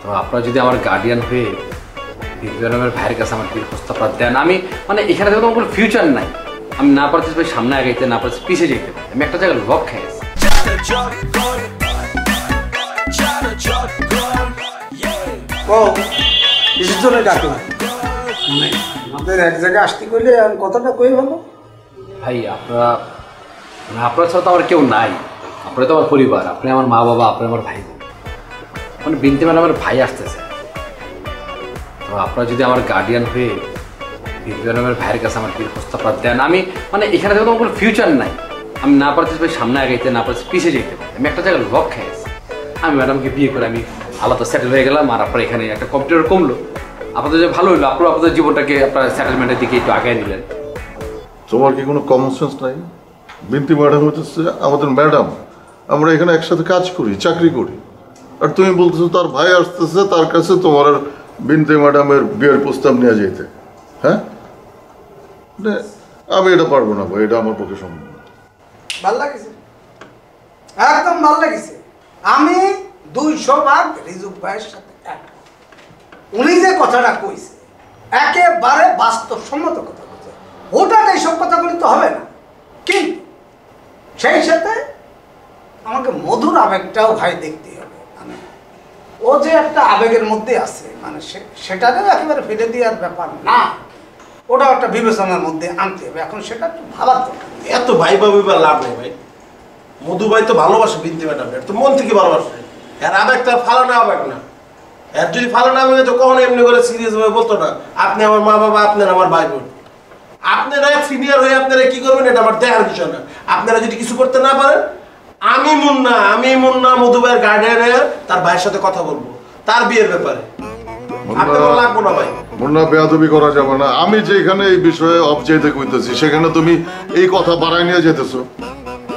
তো আপনারা যদি আমার গার্ডিয়ান হয়ে ম্যাডামের ভাইয়ের কাছে আমার বিয়ের প্রস্তাবটা দেন, আমি মানে এখানে দেখো কোনো ফিউচার নাই, আমি না পারতেছি ভাই সামনে আগাইতে, না পারতেছি পিছিয়ে যেতে, আমি একটা জায়গায় লক খেয়ে গেছি। কিসের জন্য ডাকলাম? আমাদের এক জায়গায় আসতে করলে কথাটা কই ভালো ভাই আপনারা আপনার ছাড়া তো আমার কেউ নাই, আপনারা তো আমার পরিবার, আপনি আমার মা বাবা, আপনি আমার ভাই বোন, মানে বিনতে ম্যাডামের ভাই আসতেছে। তো আপনারা যদি আমার গার্ডিয়ান হয়ে ম্যাডামের ভাইয়ের কাছে আমার বিয়ের প্রস্তাবটা দেন, আমি মানে এখানে দেখো কোনো ফিউচার নাই, আমি না পারতেছি ভাই সামনে আগাইতে, না পারতেছি পিছিয়ে যেতে, আমি একটা জায়গায় লক খেয়ে গেছি। আমি ম্যাডামকে বিয়ে করে আমি আলাদা সেটেল হয়ে গেলাম, আর আপনার এখানে একটা কম্পিউটার কমলো, আপনাদের যে ভালো হইলো, আপনারা আপনাদের জীবনটাকে আপনার সেটেলমেন্টের দিকে একটু আগায় নিলেন। তোমার কি কোনো কমন সেন্স নাই? বিনতি ম্যাডাম হচ্ছে আমাদের ম্যাডাম, আমরা এখানে একসাথে কাজ করি, চাকরি করি, আর তুমি বলতেছো তার ভাই আসতেছে, তার কাছে তোমার বিনতি ম্যাডামের বিয়ের প্রস্তাব নিয়ে যেতে? হ্যাঁ, আমি এটা পারবো না ভাই, এটা আমার পক্ষে সম্ভব না। ভাল লাগছে, একদম ভাল লাগছে। আমি 200 ভাগ রিজুক ভাইয়ের সাথে এক। উনি যে কথাটা কইছে একেবারে বাস্তবসম্মত কথা বলছে, হঠাৎ এইসব কথাগুলি তো হবে না, কিন্তু সেই সাথে আমাকে মধুর আবেগটাও ভাই দেখতেই হবে। মানে ও যে একটা আবেগের মধ্যে আছে, মানে সেটাকেও একেবারে ফেলে দেওয়ার ব্যাপার না, ওটাও একটা বিবেচনার মধ্যে আনতে হবে। এখন সেটা একটু ভাবার দরকার। এত ভাই ভাবি বা লাভ নেই ভাই, মধু ভাই তো ভালোবাসে বিনতি ম্যাডাম, তো মন থেকে ভালোবাসে, এর আবেগ তো ফালানো আবেগ না, এর যদি ফালানো আবেগ তো কখনো এমনি করে সিরিয়াস ভাবে বলতো না আপনি আমার মা বাবা, আপনার আমার ভাই বোন, আপনারা সিনিয়র হয়ে আপনারা কি করবেন এটা আমার দেখার বিষয় না। আপনারা যদি কিছু করতে না পারেন, আমি মুন্না মধু ভাইয়ের গার্ডিয়ানে তার ভাইয়ের সাথে কথা বলবো তার বিয়ের ব্যাপারে, আপনার লাগবো না ভাই। মুন্না, বেয়াদবি করা যাবে না। আমি যেখানে এই বিষয়ে অবচাইতে কইতেছি সেখানে তুমি এই কথা বাড়াই নিয়ে যেতেছো,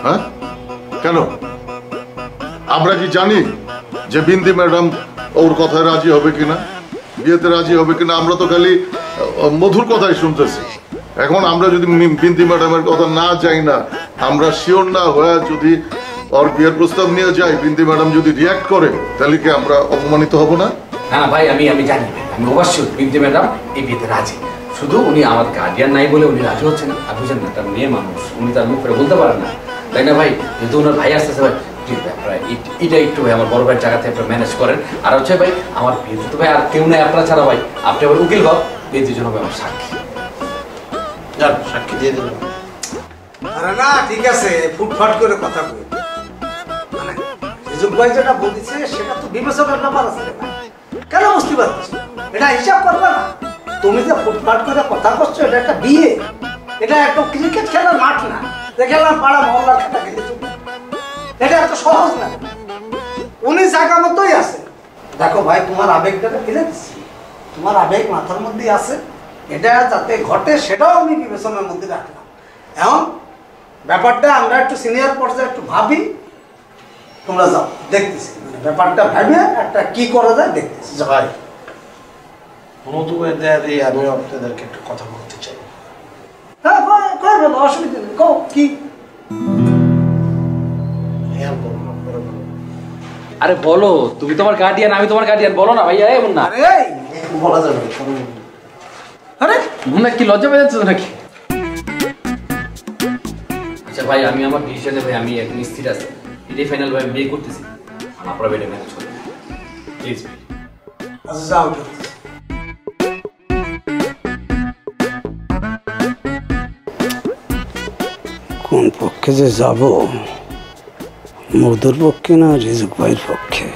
হ্যাঁ? কেন? আমরা কি জানি যে বিনতি ম্যাডাম ওর কথায় রাজি হবে কিনা, বিয়েতে রাজি হবে কিনা? আমরা তো খালি মধুর কথাই শুনতেছি। এখন আমরা যদি বিনতি ম্যাডামের কথা না যাই না, আমরা শিওর না হয়ে যদি ওর বিয়ের প্রস্তাব নিয়ে যাই, বিনতি ম্যাডাম যদি রিয়াক্ট করে, তাহলে কি আমরা অপমানিত হব না? না ভাই, আমি জানি, আমি অবশ্যই বিনতি ম্যাডাম এই বিয়েতে রাজি, শুধু উনি আমার গার্ডিয়ান নাই বলে উনি রাজি হচ্ছেন। আর বুঝেন না, তার মেয়ে মানুষ, উনি তার মুখ করে বলতে পারেন না, তাই না ভাই? যেহেতু ওনার ভাই আসতেছে ভাই, এটা একটু ভাই আমার বড় ভাইয়ের জায়গাতে আপনারা ম্যানেজ করেন। আর হচ্ছে ভাই আমার বিয়ে তো ভাই আর কেউ নাই আপনারা ছাড়া, ভাই আপনি আবার উকিল ভাব, এই দুজন হবে আমার সাক্ষী। যান সাক্ষী দিয়ে দিলাম। আরে না, ঠিক আছে, ফুটফাট করে কথা বলি। মানে রিজুক ভাই যেটা বলছে সেটা তো বিবেচনার ব্যাপার আছে। কেন বুঝতে পারছি? এটা হিসাব করবে না। তুমি যে ফুটফাট করে কথা বলছো, এটা একটা বিয়ে, এটা একটা ক্রিকেট খেলার মাঠ না, খেলার পাড়া মহল্লার খেলা খেলেছো, এটা এত সহজ না। উনি জায়গা মতোই আছে। দেখো ভাই, তোমার আবেগটাকে ফেলে দিচ্ছি, তোমার আবেগ মাথার মধ্যেই আছে, এটা যাতে ঘটে সেটাও আমি বিবেচনার মধ্যে রাখলাম। এখন ব্যাপারটা আমরা একটু সিনিয়র পর্যায়ে একটু ভাবি, তোমরা যাও, দেখতেছি মানে ব্যাপারটা ভাবে একটা কি করা যায় দেখতেছি। ভাই মধু ভাই দেয়া দিয়ে আমিও আপনাদেরকে একটু কথা বলতে চাই। হ্যাঁ কই বলো, অসুবিধা নেই, কও কি। আরে বলো, তুমি তোমার গার্ডিয়ান, আমি তোমার গার্ডিয়ান, বলো না ভাইয়া। এমন না, আরে বলা যাবে। আরে মুন্না কি লজ্জা পেয়ে যাচ্ছে নাকি? আচ্ছা ভাই, আমি আমার ডিসিশনে ভাই আমি একদম স্থির আছি, এটাই ফাইনাল ভাই, বিয়ে করতেছি, আপনারা বেডে ম্যানেজ করুন প্লিজ। আচ্ছা যাও। কোন পক্ষে যে যাব, মধুর পক্ষে না রিজুক ভাইয়ের পক্ষে?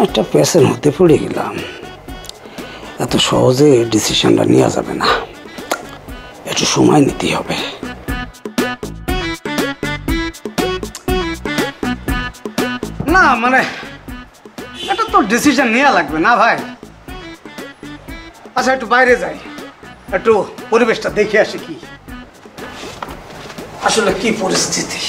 একটা পেশের মধ্যে পড়ে গেলাম, এত সহজে ডিসিশনটা নেওয়া যাবে না, একটু সময় নিতে হবে। না মানে এটা তো ডিসিশন নেওয়া লাগবে না ভাই। আচ্ছা একটু বাইরে যাই, একটু পরিবেশটা দেখে আসি, কি আসলে কি পরিস্থিতি।